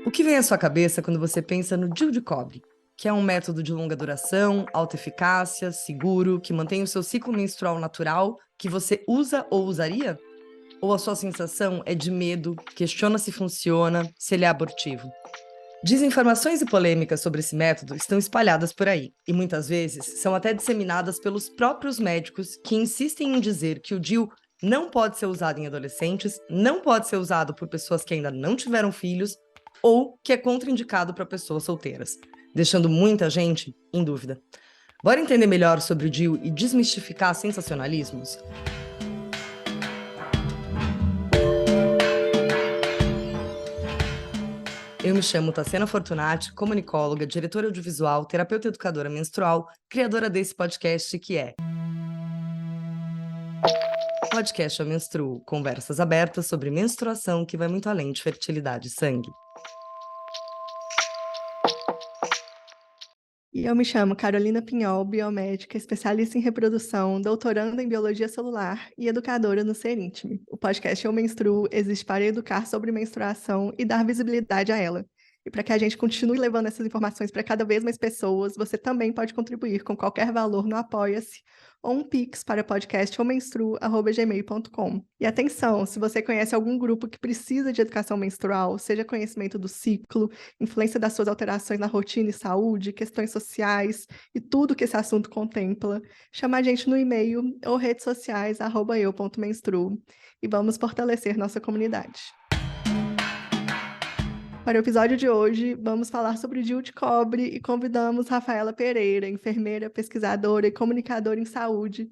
O que vem à sua cabeça quando você pensa no DIU de cobre? Que é um método de longa duração, alta eficácia, seguro, que mantém o seu ciclo menstrual natural, que você usa ou usaria? Ou a sua sensação é de medo, questiona se funciona, se ele é abortivo? Desinformações e polêmicas sobre esse método estão espalhadas por aí, e muitas vezes são até disseminadas pelos próprios médicos que insistem em dizer que o DIU não pode ser usado em adolescentes, não pode ser usado por pessoas que ainda não tiveram filhos, ou que é contraindicado para pessoas solteiras, deixando muita gente em dúvida. Bora entender melhor sobre o DIU e desmistificar sensacionalismos? Eu me chamo Tassiana Fortunati, comunicóloga, diretora audiovisual, terapeuta educadora menstrual, criadora desse podcast que é Podcast Eu Menstruo, conversas abertas sobre menstruação que vai muito além de fertilidade e sangue. E eu me chamo Carolina Pinhol, biomédica, especialista em reprodução, doutoranda em biologia celular e educadora no Ser Íntime. O podcast Eu Menstruo existe para educar sobre menstruação e dar visibilidade a ela. E para que a gente continue levando essas informações para cada vez mais pessoas, você também pode contribuir com qualquer valor no Apoia-se ou um Pix para podcasteumenstruo@gmail.com. E atenção, se você conhece algum grupo que precisa de educação menstrual, seja conhecimento do ciclo, influência das suas alterações na rotina e saúde, questões sociais e tudo que esse assunto contempla, chama a gente no e-mail ou redes sociais @eu.menstruo e vamos fortalecer nossa comunidade. Para o episódio de hoje, vamos falar sobre o DIU de cobre e convidamos Rafaela Pereira, enfermeira, pesquisadora e comunicadora em saúde.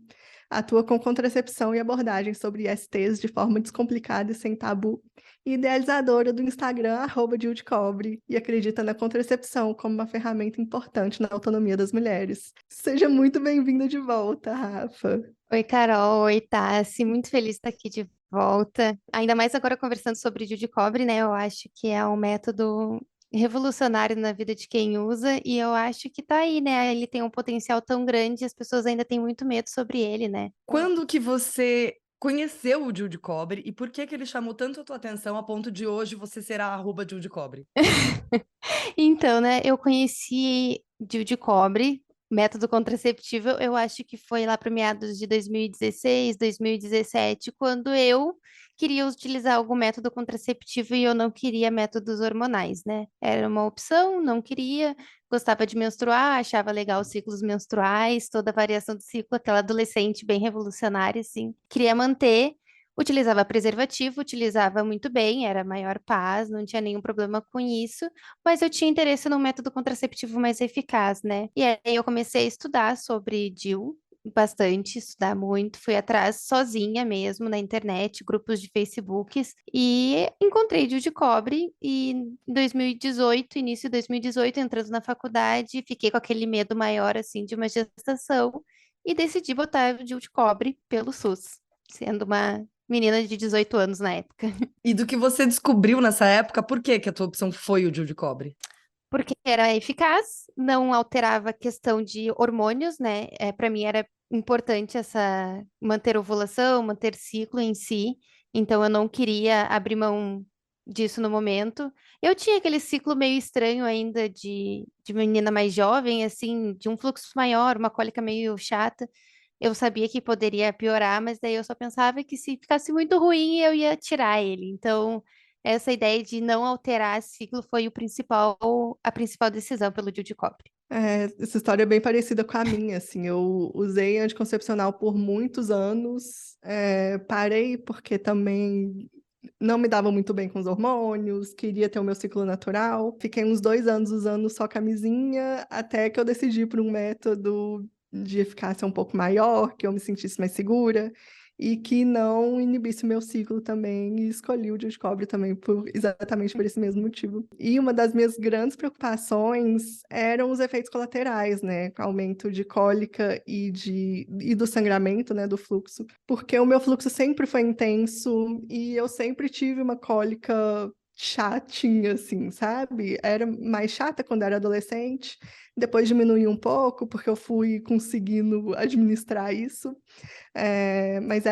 Atua com contracepção e abordagem sobre ISTs de forma descomplicada e sem tabu, e idealizadora do Instagram @DIU de cobre, e acredita na contracepção como uma ferramenta importante na autonomia das mulheres. Seja muito bem-vinda de volta, Rafa. Oi, Carol. Oi, Tassi. Muito feliz de estar aqui de volta. Ainda mais agora conversando sobre o DIU de cobre, né? Eu acho que é um método revolucionário na vida de quem usa e eu acho que tá aí, né? Ele tem um potencial tão grande e as pessoas ainda têm muito medo sobre ele, né? Quando que você conheceu o DIU de cobre e por que que ele chamou tanto a tua atenção a ponto de hoje você ser a @DIU de cobre? Então, né, eu conheci DIU de cobre, método contraceptivo, eu acho que foi lá para meados de 2016, 2017, quando eu queria utilizar algum método contraceptivo e eu não queria métodos hormonais, né? Era uma opção, não queria, gostava de menstruar, achava legal os ciclos menstruais, toda a variação do ciclo, aquela adolescente bem revolucionária, assim. Queria manter. Utilizava preservativo, utilizava muito bem, era a maior paz, não tinha nenhum problema com isso, mas eu tinha interesse num método contraceptivo mais eficaz, né? E aí eu comecei a estudar sobre DIU, bastante, estudar muito, fui atrás sozinha mesmo na internet, grupos de Facebooks, e encontrei DIU de cobre, e em 2018, início de 2018, entrando na faculdade, fiquei com aquele medo maior, assim, de uma gestação, e decidi botar o DIU de cobre pelo SUS, sendo uma menina de 18 anos na época. E do que você descobriu nessa época, por que que a tua opção foi o DIU de cobre? Porque era eficaz, não alterava a questão de hormônios, né? Para mim era importante essa manter ovulação, manter ciclo em si. Então eu não queria abrir mão disso no momento. Eu tinha aquele ciclo meio estranho ainda de menina mais jovem, assim, de um fluxo maior, uma cólica meio chata. Eu sabia que poderia piorar, mas daí eu só pensava que se ficasse muito ruim, eu ia tirar ele. Então, essa ideia de não alterar ciclo foi a principal decisão pelo DIU de cobre. Essa história é bem parecida com a minha, assim, eu usei anticoncepcional por muitos anos, parei porque também não me dava muito bem com os hormônios, queria ter o meu ciclo natural, fiquei uns 2 anos usando só camisinha, até que eu decidi por um método de eficácia um pouco maior, que eu me sentisse mais segura, e que não inibisse o meu ciclo também, e escolhi o DIU de cobre também exatamente por esse mesmo motivo. E uma das minhas grandes preocupações eram os efeitos colaterais, né? Aumento de cólica e do sangramento, né? Do fluxo. Porque o meu fluxo sempre foi intenso e eu sempre tive uma cólica chatinha, assim, sabe? Era mais chata quando era adolescente, depois diminuí um pouco, porque eu fui conseguindo administrar isso. Mas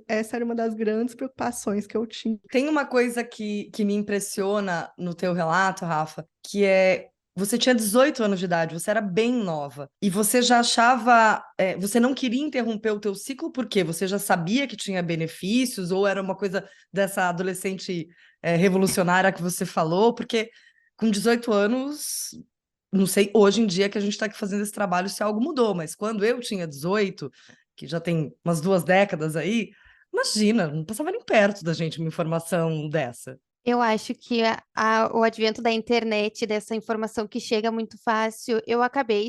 essa era uma das grandes preocupações que eu tinha. Tem uma coisa que me impressiona no teu relato, Rafa, que é você tinha 18 anos de idade, você era bem nova. E você já achava. Você não queria interromper o teu ciclo, por quê? Você já sabia que tinha benefícios, ou era uma coisa dessa adolescente revolucionária que você falou? Porque com 18 anos, não sei hoje em dia que a gente está aqui fazendo esse trabalho se algo mudou, mas quando eu tinha 18, que já tem umas 2 décadas aí. Imagina, não passava nem perto da gente uma informação dessa. Eu acho que o advento da internet, dessa informação que chega muito fácil, eu acabei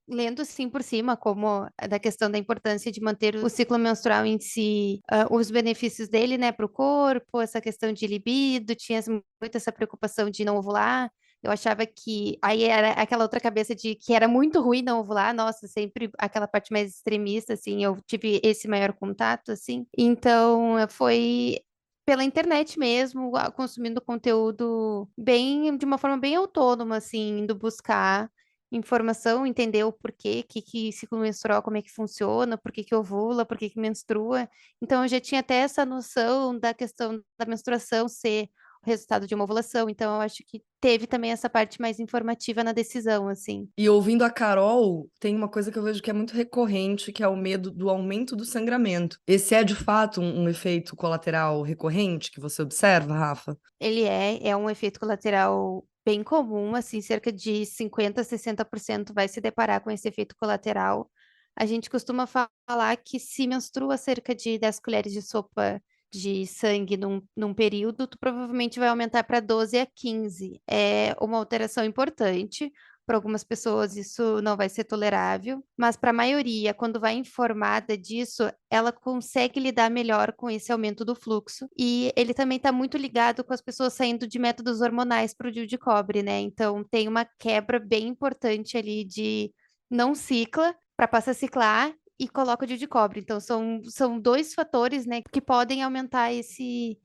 lendo sim por cima, como da questão da importância de manter o ciclo menstrual em si, os benefícios dele, né, para o corpo, essa questão de libido, tinha muito essa preocupação de não ovular. Eu achava que aí era aquela outra cabeça de que era muito ruim não ovular, nossa, sempre aquela parte mais extremista, assim, eu tive esse maior contato, assim. Então, foi pela internet mesmo, consumindo conteúdo de uma forma bem autônoma, assim, indo buscar informação, entender o porquê, que ciclo menstrual, como é que funciona, por que ovula, por que menstrua. Então, eu já tinha até essa noção da questão da menstruação ser o resultado de uma ovulação. Então, eu acho que teve também essa parte mais informativa na decisão, assim. E ouvindo a Carol, tem uma coisa que eu vejo que é muito recorrente, que é o medo do aumento do sangramento. Esse é de fato um efeito colateral recorrente que você observa, Rafa? Ele é um efeito colateral bem comum, assim, cerca de 50 a 60% vai se deparar com esse efeito colateral. A gente costuma falar que se menstrua cerca de 10 colheres de sopa de sangue num período, tu provavelmente vai aumentar para 12 a 15. É uma alteração importante. Para algumas pessoas isso não vai ser tolerável, mas para a maioria, quando vai informada disso, ela consegue lidar melhor com esse aumento do fluxo. E ele também está muito ligado com as pessoas saindo de métodos hormonais para o DIU de cobre, né? Então tem uma quebra bem importante ali de não cicla para passar a ciclar e coloca o DIU de cobre. Então são dois fatores, né, que podem aumentar esse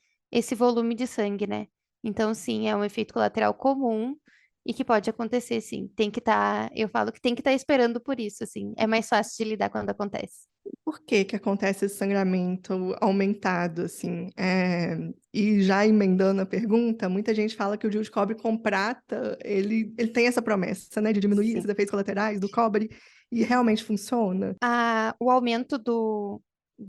volume de sangue, né? Então, sim, é um efeito colateral comum e que pode acontecer, sim. Tem que estar, eu falo que tem que estar esperando por isso, assim. É mais fácil de lidar quando acontece. Por que que acontece esse sangramento aumentado, assim? E já emendando a pergunta, muita gente fala que o DIU de cobre com prata, ele tem essa promessa, né, de diminuir Sim. esses efeitos colaterais do cobre, e realmente funciona? O aumento do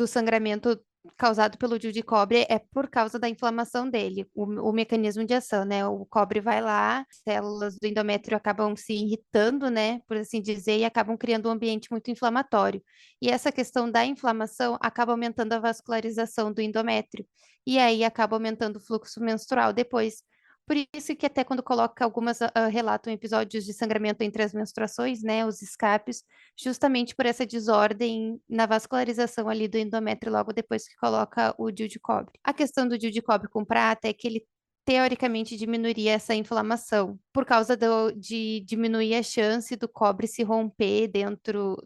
sangramento causado pelo DIU de cobre é por causa da inflamação dele, o mecanismo de ação, né? O cobre vai lá, células do endométrio acabam se irritando, né, por assim dizer, e acabam criando um ambiente muito inflamatório. E essa questão da inflamação acaba aumentando a vascularização do endométrio, e aí acaba aumentando o fluxo menstrual depois. Por isso que até quando coloca algumas relatam episódios de sangramento entre as menstruações, né, os escapes, justamente por essa desordem na vascularização ali do endométrio logo depois que coloca o DIU de cobre. A questão do DIU de cobre com prata é que ele teoricamente diminuiria essa inflamação, por causa de diminuir a chance do cobre se romper dentro,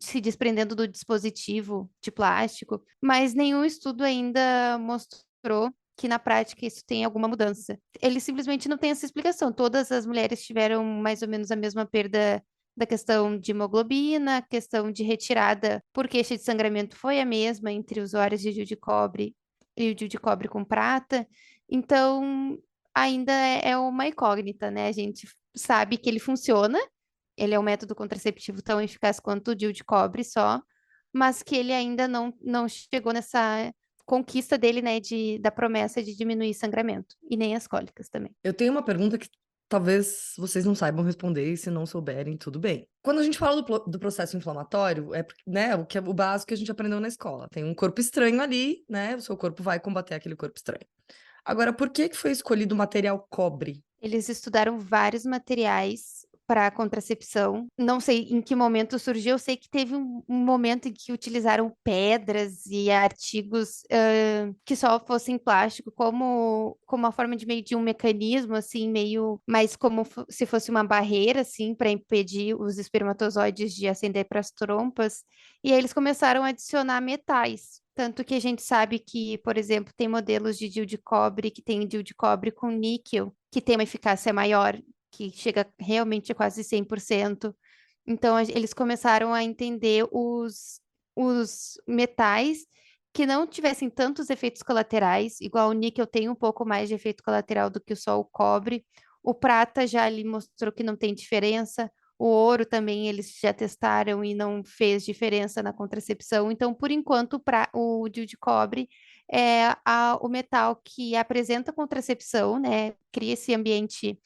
se desprendendo do dispositivo de plástico, mas nenhum estudo ainda mostrou que na prática isso tem alguma mudança. Ele simplesmente não tem essa explicação. Todas as mulheres tiveram mais ou menos a mesma perda da questão de hemoglobina, questão de retirada por queixa de sangramento foi a mesma entre usuários de DIU de cobre e o DIU de cobre com prata. Então, ainda é uma incógnita, né? A gente sabe que ele funciona, ele é um método contraceptivo tão eficaz quanto o DIU de cobre só, mas que ele ainda não chegou nessa conquista dele, né, da promessa de diminuir sangramento, e nem as cólicas também. Eu tenho uma pergunta que talvez vocês não saibam responder, e se não souberem, tudo bem. Quando a gente fala do processo inflamatório, né, o básico que a gente aprendeu na escola. Tem um corpo estranho ali, né? O seu corpo vai combater aquele corpo estranho. Agora, por que foi escolhido o material cobre? Eles estudaram vários materiais para contracepção. Não sei em que momento surgiu, eu sei que teve um momento em que utilizaram pedras e artigos que só fossem plástico como uma forma de meio de um mecanismo, assim, meio mais como se fosse uma barreira, assim, para impedir os espermatozoides de ascender para as trompas. E aí eles começaram a adicionar metais. Tanto que a gente sabe que, por exemplo, tem modelos de DIU de cobre que tem DIU de cobre com níquel, que tem uma eficácia maior, que chega realmente a quase 100%. Então, eles começaram a entender os metais que não tivessem tantos efeitos colaterais, igual o níquel tem um pouco mais de efeito colateral do que só o cobre. O prata já ali mostrou que não tem diferença. O ouro também eles já testaram e não fez diferença na contracepção. Então, por enquanto, o DIU de cobre é o metal que apresenta contracepção, né? Cria esse ambiente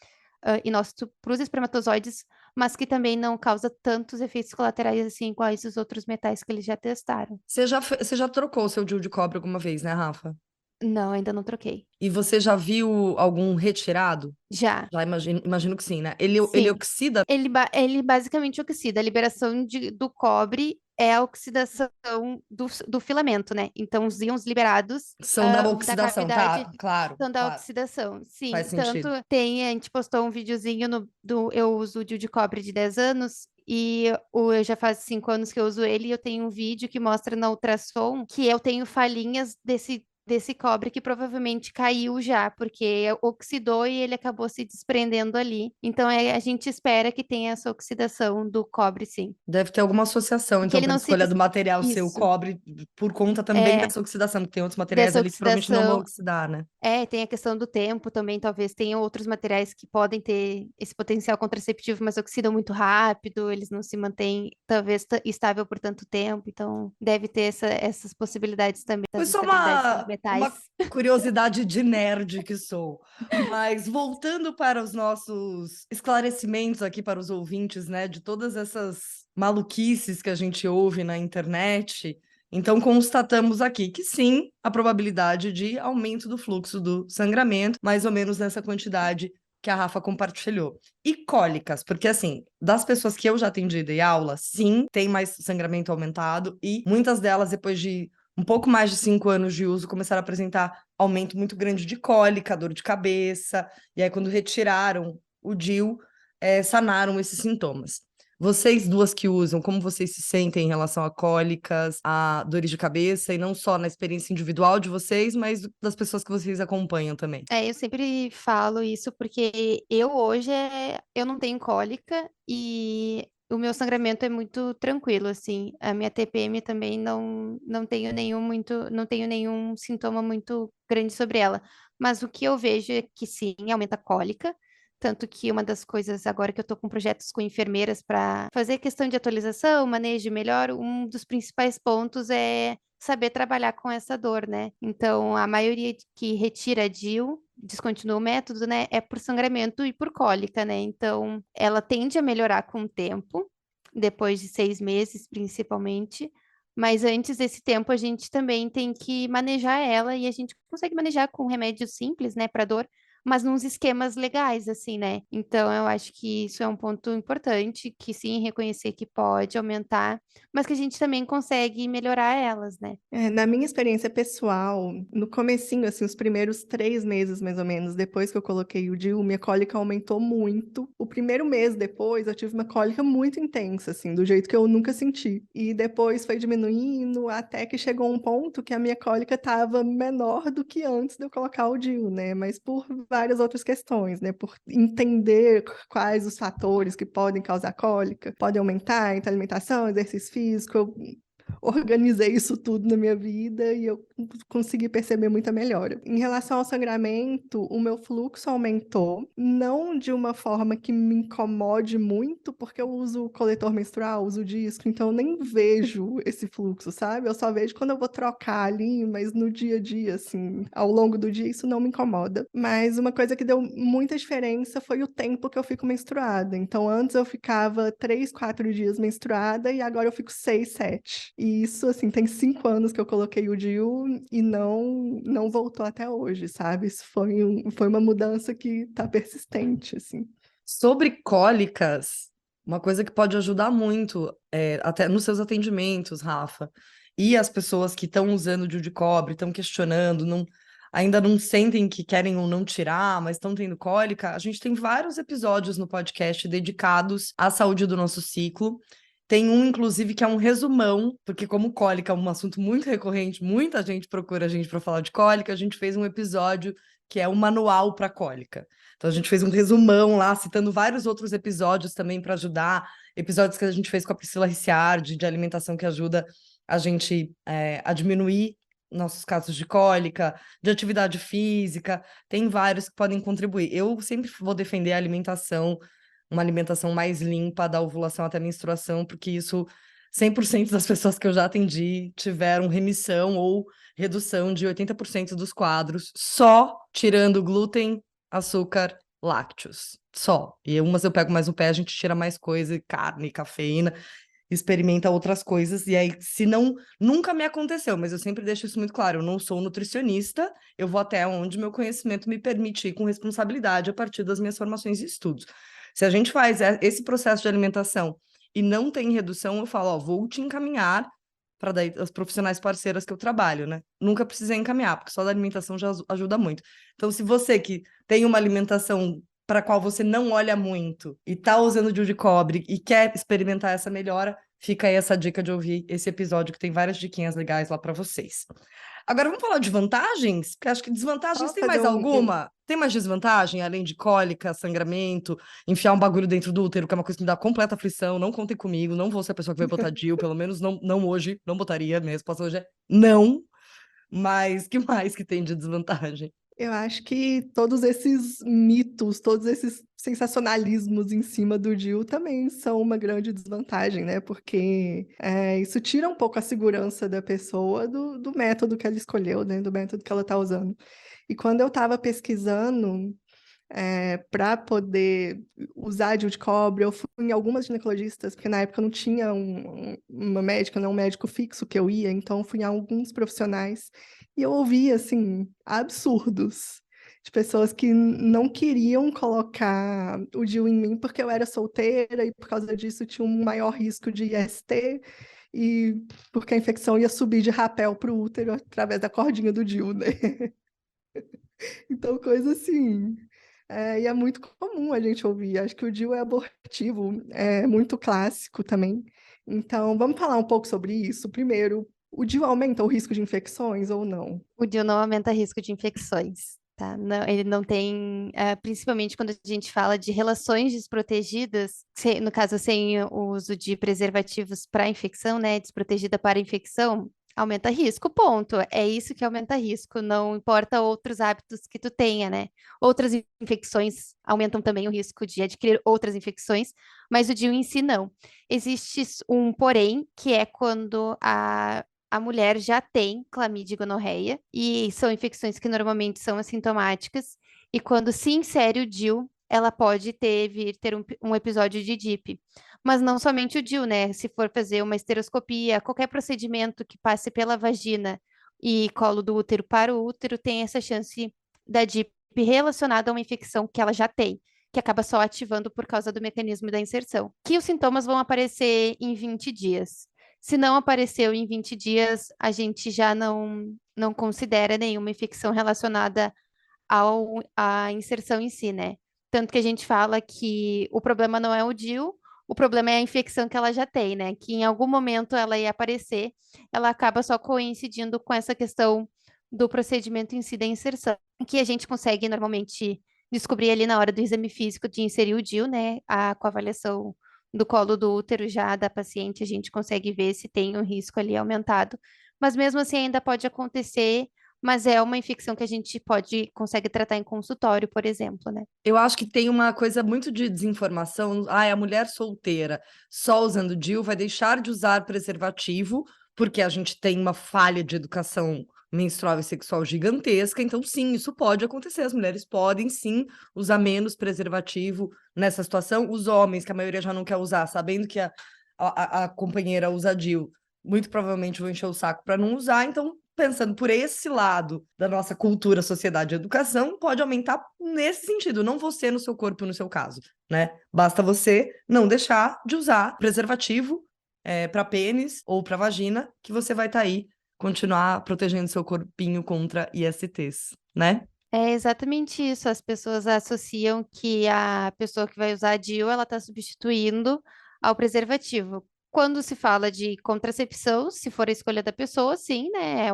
inóspito para os espermatozoides, mas que também não causa tantos efeitos colaterais assim, igual esses outros metais que eles já testaram. Você já trocou o seu DIU de cobre alguma vez, né, Rafa? Não, ainda não troquei. E você já viu algum retirado? Já, Já imagino que sim, né? Ele sim. oxida? Ele basicamente oxida. A liberação do cobre é a oxidação do filamento, né? Então, os íons liberados São da da oxidação, cavidade tá? Claro, são da claro. oxidação. Faz Sim, tanto sentido. a gente postou um videozinho eu uso o DIU de cobre de 10 anos e eu já faz 5 anos que eu uso ele e eu tenho um vídeo que mostra na ultrassom que eu tenho falhinhas desse cobre que provavelmente caiu já, porque oxidou e ele acabou se desprendendo ali. Então, a gente espera que tenha essa oxidação do cobre, sim. Deve ter alguma associação, Que então, ele pela não se... escolha do material ser o Isso, cobre, por conta também é, dessa oxidação, porque tem outros materiais dessa ali que provavelmente não vão oxidação. oxidar, né? Tem a questão do tempo também, talvez tenha outros materiais que podem ter esse potencial contraceptivo, mas oxidam muito rápido, eles não se mantêm, talvez, estável por tanto tempo, então deve ter essas possibilidades também, Foi das só instabilidades dos uma metais. curiosidade de nerd que sou. Mas voltando para os nossos esclarecimentos aqui para os ouvintes, né, de todas essas maluquices que a gente ouve na internet, então constatamos aqui que sim, a probabilidade de aumento do fluxo do sangramento, mais ou menos nessa quantidade que a Rafa compartilhou. E cólicas, porque assim, das pessoas que eu já atendi e dei aula, sim, tem mais sangramento aumentado e muitas delas, depois de um pouco mais de 5 anos de uso, começaram a apresentar aumento muito grande de cólica, dor de cabeça, e aí quando retiraram o DIU, sanaram esses sintomas. Vocês duas que usam, como vocês se sentem em relação a cólicas, a dores de cabeça, e não só na experiência individual de vocês, mas das pessoas que vocês acompanham também? Eu sempre falo isso porque eu hoje eu não tenho cólica e o meu sangramento é muito tranquilo, assim. A minha TPM também não tenho nenhum sintoma muito grande sobre ela. Mas o que eu vejo é que sim, aumenta a cólica. Tanto que uma das coisas agora que eu tô com projetos com enfermeiras para fazer questão de atualização, manejo melhor, um dos principais pontos é saber trabalhar com essa dor, né? Então, a maioria que retira a DIU, descontinua o método, né, é por sangramento e por cólica, né? Então, ela tende a melhorar com o tempo, depois de 6 meses, principalmente. Mas antes desse tempo, a gente também tem que manejar ela e a gente consegue manejar com remédios simples, né, para dor, mas nos esquemas legais, assim, né? Então, eu acho que isso é um ponto importante, que sim, reconhecer que pode aumentar, mas que a gente também consegue melhorar elas, né? Na minha experiência pessoal, no comecinho, assim, os primeiros 3 meses, mais ou menos, depois que eu coloquei o DIU, minha cólica aumentou muito. O primeiro mês depois, eu tive uma cólica muito intensa, assim, do jeito que eu nunca senti. E depois foi diminuindo, até que chegou um ponto que a minha cólica estava menor do que antes de eu colocar o DIU, né? Mas por várias outras questões, né? Por entender quais os fatores que podem causar cólica, podem aumentar, então alimentação, exercício físico, eu organizei isso tudo na minha vida e eu consegui perceber muita melhora. Em relação ao sangramento, o meu fluxo aumentou, não de uma forma que me incomode muito, porque eu uso coletor menstrual, uso disco, então eu nem vejo esse fluxo, sabe? Eu só vejo quando eu vou trocar ali, mas no dia a dia, assim, ao longo do dia, isso não me incomoda. Mas uma coisa que deu muita diferença foi o tempo que eu fico menstruada. Então, antes eu ficava 3, 4 dias menstruada e agora eu fico 6, 7. E isso, assim, tem 5 anos que eu coloquei o DIU e não voltou até hoje, sabe? Isso foi uma mudança que tá persistente, assim. Sobre cólicas, uma coisa que pode ajudar muito, até nos seus atendimentos, Rafa, e as pessoas que estão usando o DIU de cobre, estão questionando, ainda não sentem que querem ou não tirar, mas estão tendo cólica, a gente tem vários episódios no podcast dedicados à saúde do nosso ciclo. Tem um, inclusive, que é um resumão, porque como cólica é um assunto muito recorrente, muita gente procura a gente para falar de cólica, a gente fez um episódio que é o manual para cólica. Então a gente fez um resumão lá, citando vários outros episódios também para ajudar, episódios que a gente fez com a Priscila Ricciardi, de alimentação, que ajuda a gente a diminuir nossos casos de cólica, de atividade física, tem vários que podem contribuir. Eu sempre vou defender a alimentação, uma alimentação mais limpa, da ovulação até a menstruação, porque isso 100% das pessoas que eu já atendi tiveram remissão ou redução de 80% dos quadros, só tirando glúten, açúcar, lácteos, só. E umas eu pego mais no pé, a gente tira mais coisa, carne, cafeína, experimenta outras coisas, e aí, se não, nunca me aconteceu, mas eu sempre deixo isso muito claro, eu não sou nutricionista, eu vou até onde meu conhecimento me permitir, com responsabilidade, a partir das minhas formações e estudos. Se a gente faz esse processo de alimentação e não tem redução, eu falo, ó, vou te encaminhar para daí as profissionais parceiras que eu trabalho, né? Nunca precisei encaminhar, porque só da alimentação já ajuda muito. Então, se você que tem uma alimentação para a qual você não olha muito e tá usando o DIU de cobre e quer experimentar essa melhora, fica aí essa dica de ouvir esse episódio que tem várias diquinhas legais lá para vocês. Agora vamos falar de vantagens? Porque acho que desvantagens Só tem fazer mais alguma? Tem mais desvantagem, além de cólica, sangramento, enfiar um bagulho dentro do útero, que é uma coisa que me dá completa aflição. Não contem comigo, não vou ser a pessoa que vai botar DIU, pelo menos não hoje, não botaria, minha resposta hoje é não. Mas que mais que tem de desvantagem? Eu acho que todos esses mitos, todos esses sensacionalismos em cima do DIU também são uma grande desvantagem, né? Porque isso tira um pouco a segurança da pessoa do método que ela escolheu, né? Do método que ela está usando. E quando eu estava pesquisando para poder usar DIU de cobre, eu fui em algumas ginecologistas, porque na época não tinha uma médica, não, um médico fixo que eu ia, então eu fui em alguns profissionais e eu ouvi, assim, absurdos de pessoas que não queriam colocar o DIU em mim porque eu era solteira e por causa disso tinha um maior risco de IST e porque a infecção ia subir de rapel para o útero através da cordinha do DIU, né? Então, coisa assim. E é muito comum a gente ouvir. Acho que o DIU é abortivo, é muito clássico também. Então, vamos falar um pouco sobre isso. Primeiro, o DIU aumenta o risco de infecções ou não? O DIU não aumenta risco de infecções, tá? Não, ele não tem, principalmente quando a gente fala de relações desprotegidas, no caso, sem o uso de preservativos para infecção, né? Desprotegida para infecção, aumenta risco, ponto. É isso que aumenta risco, não importa outros hábitos que tu tenha, né? Outras infecções aumentam também o risco de adquirir outras infecções, mas o DIU em si não. Existe um porém, que é quando a mulher já tem clamídia e gonorreia, e são infecções que normalmente são assintomáticas, e quando se insere o DIU, ela pode vir ter um episódio de DIP. Mas não somente o DIU, né? Se for fazer uma esteroscopia, qualquer procedimento que passe pela vagina e colo do útero para o útero, tem essa chance da DIP relacionada a uma infecção que ela já tem, que acaba só ativando por causa do mecanismo da inserção. Que os sintomas vão aparecer em 20 dias. Se não apareceu em 20 dias, a gente já não considera nenhuma infecção relacionada à inserção em si, né? Tanto que a gente fala que o problema não é o DIU, o problema é a infecção que ela já tem, né? Que em algum momento ela ia aparecer, ela acaba só coincidindo com essa questão do procedimento em si da inserção, que a gente consegue normalmente descobrir ali na hora do exame físico de inserir o DIU, né? Com a avaliação do colo do útero já da paciente, a gente consegue ver se tem um risco ali aumentado. Mas mesmo assim ainda pode acontecer, mas é uma infecção que a gente consegue tratar em consultório, por exemplo, né? Eu acho que tem uma coisa muito de desinformação. A mulher solteira só usando DIU vai deixar de usar preservativo, porque a gente tem uma falha de educação menstrual e sexual gigantesca. Então, sim, isso pode acontecer. As mulheres podem, sim, usar menos preservativo nessa situação. Os homens, que a maioria já não quer usar, sabendo que a companheira usa DIU, muito provavelmente vão encher o saco para não usar. Então, pensando por esse lado da nossa cultura, sociedade e educação, pode aumentar nesse sentido, não você no seu corpo, no seu caso, né? Basta você não deixar de usar preservativo para pênis ou para vagina, que você vai estar aí, continuar protegendo seu corpinho contra ISTs, né? É exatamente isso. As pessoas associam que a pessoa que vai usar a DIU, ela está substituindo ao preservativo. Quando se fala de contracepção, se for a escolha da pessoa, sim, né?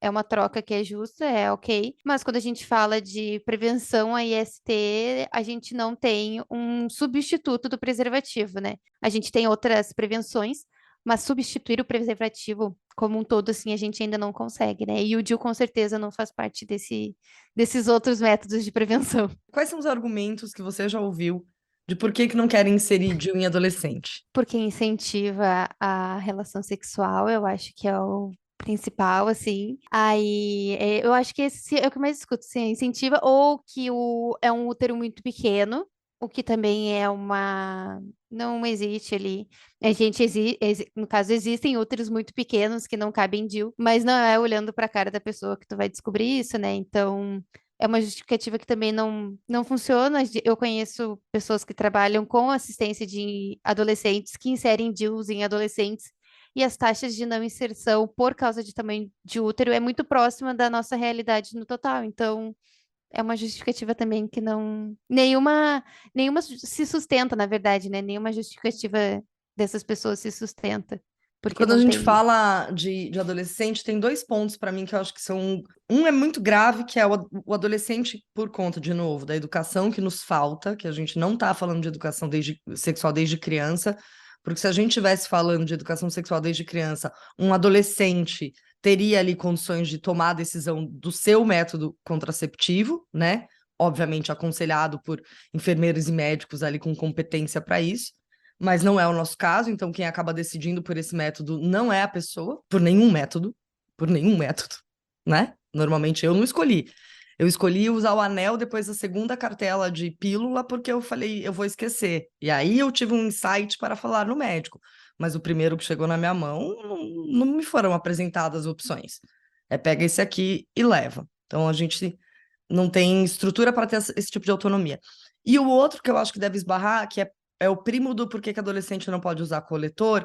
É uma troca que é justa, é ok. Mas quando a gente fala de prevenção a IST, a gente não tem um substituto do preservativo, né? A gente tem outras prevenções, mas substituir o preservativo como um todo, assim, a gente ainda não consegue, né? E o DIU com certeza não faz parte desses outros métodos de prevenção. Quais são os argumentos que você já ouviu de por que não querem inserir DIU em adolescente? Porque incentiva a relação sexual, eu acho que é o principal, assim. Aí, eu acho que esse é o que eu mais escuto, assim, incentiva, ou que é um útero muito pequeno, o que também é uma... Não existe ali. A gente, no caso, existem úteros muito pequenos que não cabem em DIU, mas não é olhando para a cara da pessoa que tu vai descobrir isso, né? Então, é uma justificativa que também não funciona. Eu conheço pessoas que trabalham com assistência de adolescentes que inserem DIUs em adolescentes e as taxas de não inserção por causa de tamanho de útero é muito próxima da nossa realidade no total. Então, é uma justificativa também que não... Nenhuma se sustenta, na verdade, né? Nenhuma justificativa dessas pessoas se sustenta, porque Quando a não gente tem... fala de adolescente, tem dois pontos para mim que eu acho que são. Um é muito grave, que é o adolescente, por conta, de novo, da educação que nos falta, que a gente não está falando de educação sexual desde criança, porque se a gente estivesse falando de educação sexual desde criança, um adolescente teria ali condições de tomar a decisão do seu método contraceptivo, né? Obviamente aconselhado por enfermeiros e médicos ali com competência para isso. Mas não é o nosso caso, então quem acaba decidindo por esse método não é a pessoa, por nenhum método, né? Normalmente eu não escolhi. Eu escolhi usar o anel depois da segunda cartela de pílula porque eu falei, eu vou esquecer. E aí eu tive um insight para falar no médico. Mas o primeiro que chegou na minha mão, não me foram apresentadas opções. É pega esse aqui e leva. Então a gente não tem estrutura para ter esse tipo de autonomia. E o outro que eu acho que deve esbarrar, que é o primo do porquê que adolescente não pode usar coletor,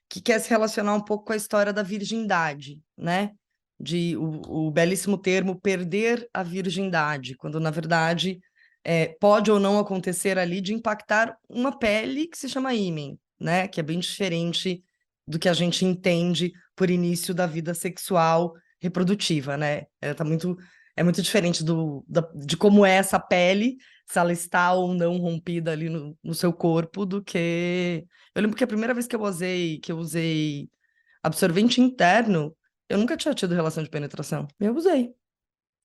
que quer se relacionar um pouco com a história da virgindade, né? O belíssimo termo perder a virgindade, quando na verdade pode ou não acontecer ali de impactar uma pele que se chama ímen, né? Que é bem diferente do que a gente entende por início da vida sexual reprodutiva, né? É muito diferente de como é essa pele, se ela está ou não rompida ali no seu corpo, do que... Eu lembro que a primeira vez que eu usei absorvente interno, eu nunca tinha tido relação de penetração. Eu usei,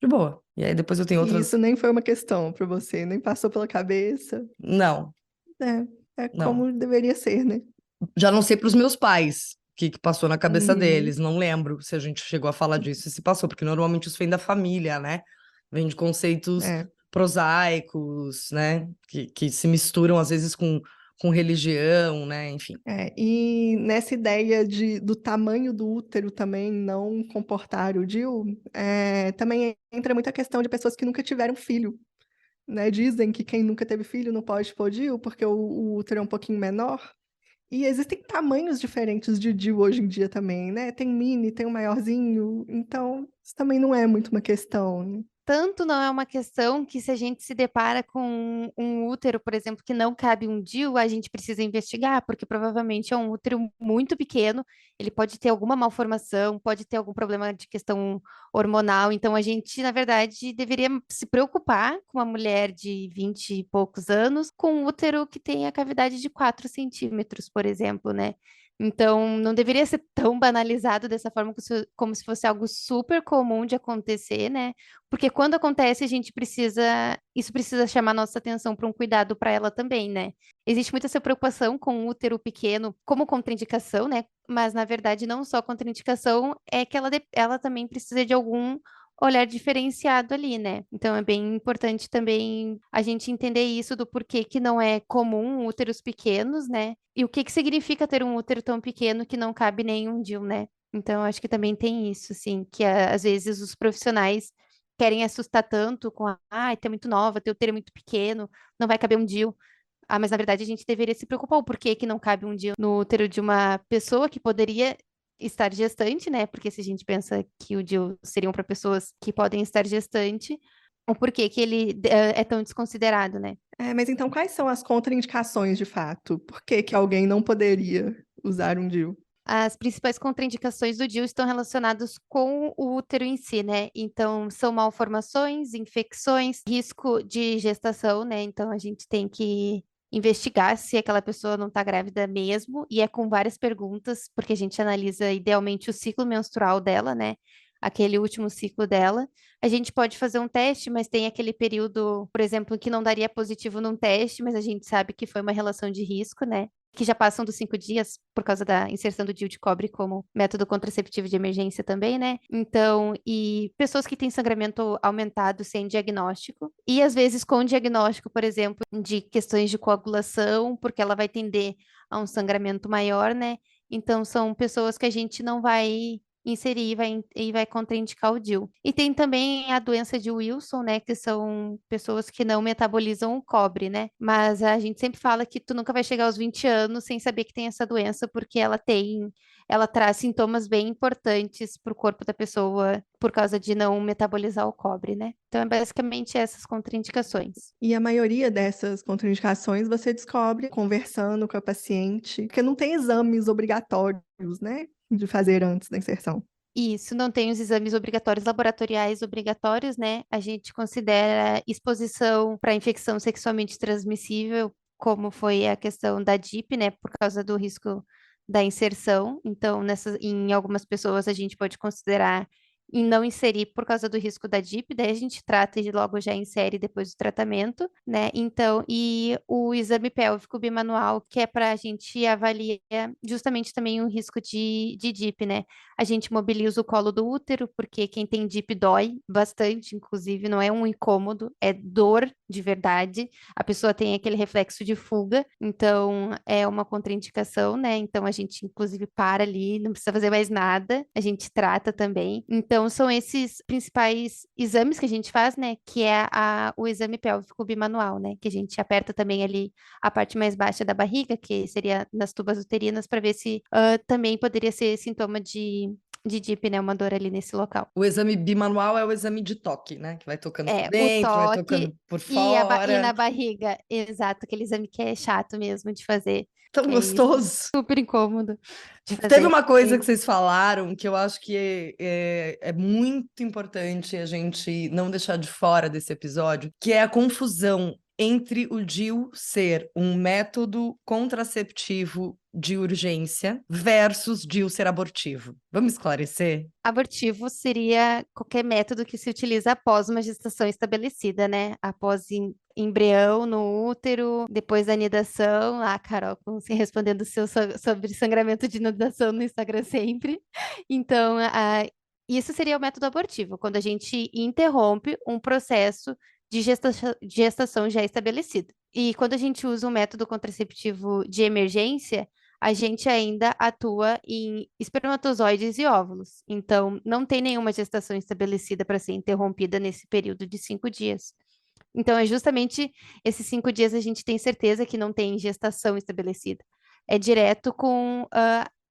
de boa. E aí depois eu tenho E outras... isso nem foi uma questão para você, nem passou pela cabeça. Não, É não. como deveria ser, né? Já não sei para os meus pais o que passou na cabeça Uhum. deles. Não lembro se a gente chegou a falar disso e se passou, porque normalmente isso vem da família, né? Vem de conceitos É. prosaicos, né? Que se misturam às vezes com religião, né? Enfim. E nessa ideia do tamanho do útero também não comportar o DIU, também entra muita questão de pessoas que nunca tiveram filho, né? Dizem que quem nunca teve filho não pode pôr DIU porque o útero é um pouquinho menor. E existem tamanhos diferentes de DIU hoje em dia também, né? Tem mini, tem um maiorzinho, então isso também não é muito uma questão, né? Tanto não é uma questão que se a gente se depara com um útero, por exemplo, que não cabe um DIU, a gente precisa investigar, porque provavelmente é um útero muito pequeno, ele pode ter alguma malformação, pode ter algum problema de questão hormonal, então a gente, na verdade, deveria se preocupar com uma mulher de 20 e poucos anos com um útero que tem a cavidade de 4 centímetros, por exemplo, né? Então, não deveria ser tão banalizado dessa forma como se fosse algo super comum de acontecer, né? Porque quando acontece, isso precisa chamar nossa atenção para um cuidado para ela também, né? Existe muita essa preocupação com o útero pequeno como contraindicação, né? Mas na verdade, não só contraindicação, é que ela também precisa de algum olhar diferenciado ali, né? Então é bem importante também a gente entender isso do porquê que não é comum úteros pequenos, né? E o que que significa ter um útero tão pequeno que não cabe nenhum DIU, né? Então, eu acho que também tem isso, assim, que às vezes os profissionais querem assustar tanto com tu é muito nova, teu útero é muito pequeno, não vai caber um DIU. Ah, mas na verdade a gente deveria se preocupar o porquê que não cabe um DIU no útero de uma pessoa que poderia estar gestante, né? Porque se a gente pensa que o DIU seriam para pessoas que podem estar gestante, o porquê que ele é tão desconsiderado, né? Mas então quais são as contraindicações de fato? Por que que alguém não poderia usar um DIU? As principais contraindicações do DIU estão relacionadas com o útero em si, né? Então, são malformações, infecções, risco de gestação, né? Então, a gente tem que investigar se aquela pessoa não está grávida mesmo, e é com várias perguntas, porque a gente analisa idealmente o ciclo menstrual dela, né? Aquele último ciclo dela. A gente pode fazer um teste, mas tem aquele período, por exemplo, que não daria positivo num teste, mas a gente sabe que foi uma relação de risco, né? Que já passam dos 5 dias por causa da inserção do DIU de cobre como método contraceptivo de emergência também, né? Então, e pessoas que têm sangramento aumentado sem diagnóstico, e às vezes com diagnóstico, por exemplo, de questões de coagulação, porque ela vai tender a um sangramento maior, né? Então, são pessoas que a gente não vai inserir e vai contraindicar o DIU. E tem também a doença de Wilson, né, que são pessoas que não metabolizam o cobre, né? Mas a gente sempre fala que tu nunca vai chegar aos 20 anos sem saber que tem essa doença, porque ela traz sintomas bem importantes para o corpo da pessoa por causa de não metabolizar o cobre, né? Então é basicamente essas contraindicações. E a maioria dessas contraindicações você descobre conversando com a paciente, porque não tem exames obrigatórios, né, de fazer antes da inserção. Isso, não tem os exames obrigatórios, laboratoriais obrigatórios, né? A gente considera exposição para infecção sexualmente transmissível, como foi a questão da DIP, né? Por causa do risco da inserção. Então, em algumas pessoas a gente pode considerar em não inserir por causa do risco da DIP, daí a gente trata e logo já insere depois do tratamento, né? Então, e o exame pélvico bimanual, que é para a gente avaliar justamente também o risco de DIP, né? A gente mobiliza o colo do útero, porque quem tem DIP dói bastante, inclusive, não é um incômodo, é dor de verdade. A pessoa tem aquele reflexo de fuga, então é uma contraindicação, né? Então a gente, inclusive, para ali, não precisa fazer mais nada, a gente trata também. Então são esses principais exames que a gente faz, né? Que é o exame pélvico bimanual, né? Que a gente aperta também ali a parte mais baixa da barriga, que seria nas tubas uterinas, para ver se também poderia ser sintoma de DIP, né? Uma dor ali nesse local. O exame bimanual é o exame de toque, né? Que vai tocando por É, o dentro, vai toque tocando por e na fora. barriga. Exato, aquele exame que é chato mesmo de fazer, Tão que é isso, gostoso. super incômodo de Teve fazer. uma coisa que vocês falaram que eu acho que é muito importante a gente não deixar de fora desse episódio, que é a confusão entre o DIU ser um método contraceptivo de urgência versus DIU ser abortivo. Vamos esclarecer? Abortivo seria qualquer método que se utiliza após uma gestação estabelecida, né? Após embrião no útero, depois da anidação. Ah, Carol, se respondendo o seu sobre sangramento de anidação no Instagram sempre. Então, isso seria o método abortivo, quando a gente interrompe um processo de gestação já estabelecido. E quando a gente usa um método contraceptivo de emergência, a gente ainda atua em espermatozoides e óvulos. Então, não tem nenhuma gestação estabelecida para ser interrompida nesse período de 5 dias. Então, é justamente esses 5 dias a gente tem certeza que não tem gestação estabelecida. É direto com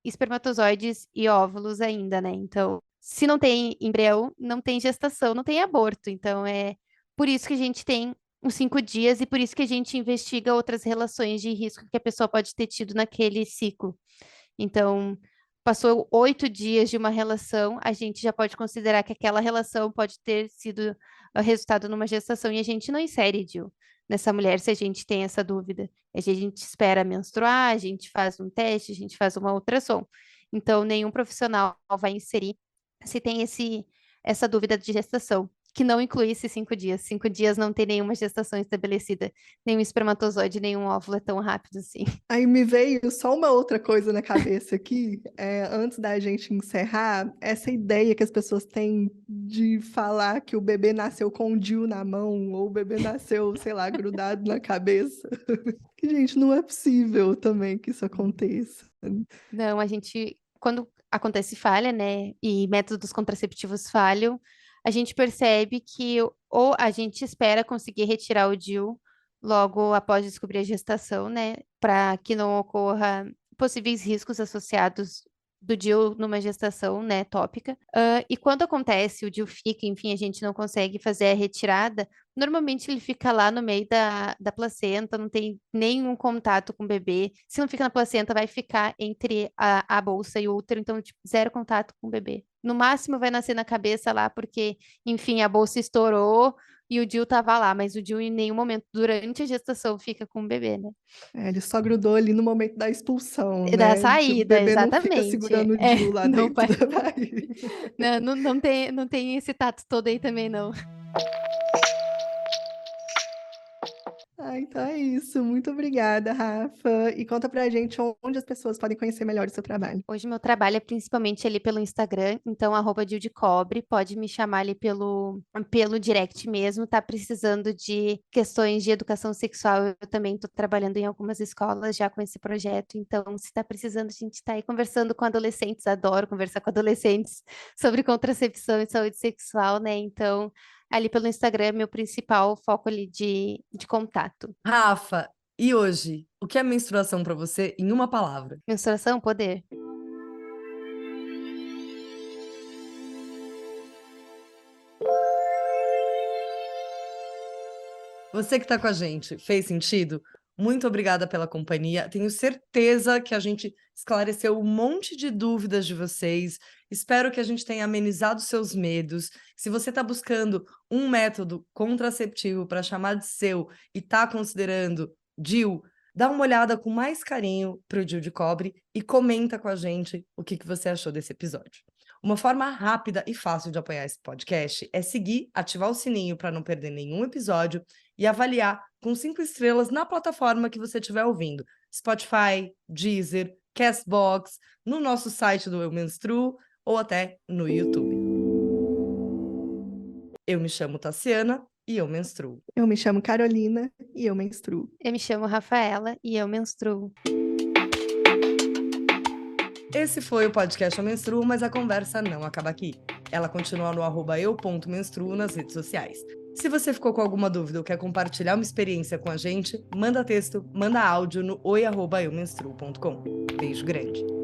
espermatozoides e óvulos ainda, né? Então, se não tem embrião, não tem gestação, não tem aborto. Então, é por isso que a gente tem os 5 dias e por isso que a gente investiga outras relações de risco que a pessoa pode ter tido naquele ciclo. Então, passou 8 dias de uma relação, a gente já pode considerar que aquela relação pode ter sido resultado numa gestação e a gente não insere DIU nessa mulher se a gente tem essa dúvida. A gente espera menstruar, a gente faz um teste, a gente faz uma ultrassom. Então, nenhum profissional vai inserir se tem essa dúvida de gestação, que não inclui esses 5 dias. 5 dias não tem nenhuma gestação estabelecida, nenhum espermatozoide, nenhum óvulo é tão rápido assim. Aí me veio só uma outra coisa na cabeça aqui, antes da gente encerrar, essa ideia que as pessoas têm de falar que o bebê nasceu com um DIU na mão, ou o bebê nasceu, sei lá, grudado na cabeça. Que, gente, não é possível também que isso aconteça. Não, quando acontece falha, né, e métodos contraceptivos falham, a gente percebe que ou a gente espera conseguir retirar o DIU logo após descobrir a gestação, né, para que não ocorra possíveis riscos associados do DIU numa gestação, né, tópica. E quando acontece, o DIU fica, enfim, a gente não consegue fazer a retirada, normalmente ele fica lá no meio da placenta, não tem nenhum contato com o bebê. Se não fica na placenta, vai ficar entre a bolsa e o útero, então, tipo, zero contato com o bebê. No máximo vai nascer na cabeça lá, porque, enfim, a bolsa estourou e o DIU tava lá, mas o DIU em nenhum momento durante a gestação fica com o bebê, né? Ele só grudou ali no momento da expulsão, Da né? O saída, bebê não fica exatamente. segurando o DIU lá Não dentro vai, da barriga. não tem esse tato todo aí também, não. Ah, então é isso. Muito obrigada, Rafa. E conta pra gente onde as pessoas podem conhecer melhor o seu trabalho. Hoje meu trabalho é principalmente ali pelo Instagram, então @DilDeCobre, pode me chamar ali pelo direct mesmo, tá precisando de questões de educação sexual, eu também estou trabalhando em algumas escolas já com esse projeto, então se tá precisando, a gente tá aí conversando com adolescentes, adoro conversar com adolescentes sobre contracepção e saúde sexual, né, então ali pelo Instagram é meu principal foco ali de contato. Rafa, e hoje, o que é menstruação para você em uma palavra? Menstruação, poder. Você que está com a gente, fez sentido? Muito obrigada pela companhia. Tenho certeza que a gente esclareceu um monte de dúvidas de vocês. Espero que a gente tenha amenizado seus medos. Se você está buscando um método contraceptivo para chamar de seu e está considerando DIU, dá uma olhada com mais carinho para o DIU de cobre e comenta com a gente o que você achou desse episódio. Uma forma rápida e fácil de apoiar esse podcast é seguir, ativar o sininho para não perder nenhum episódio e avaliar com 5 estrelas na plataforma que você estiver ouvindo. Spotify, Deezer, Castbox, no nosso site do Eu Menstruo ou até no YouTube. Eu me chamo Tassiana e eu menstruo. Eu me chamo Carolina e eu menstruo. Eu me chamo Rafaela e eu menstruo. Esse foi o podcast Eu Menstruo, mas a conversa não acaba aqui. Ela continua no @eu.menstruo nas redes sociais. Se você ficou com alguma dúvida ou quer compartilhar uma experiência com a gente, manda texto, manda áudio no oi@eumenstruo.com. Beijo grande.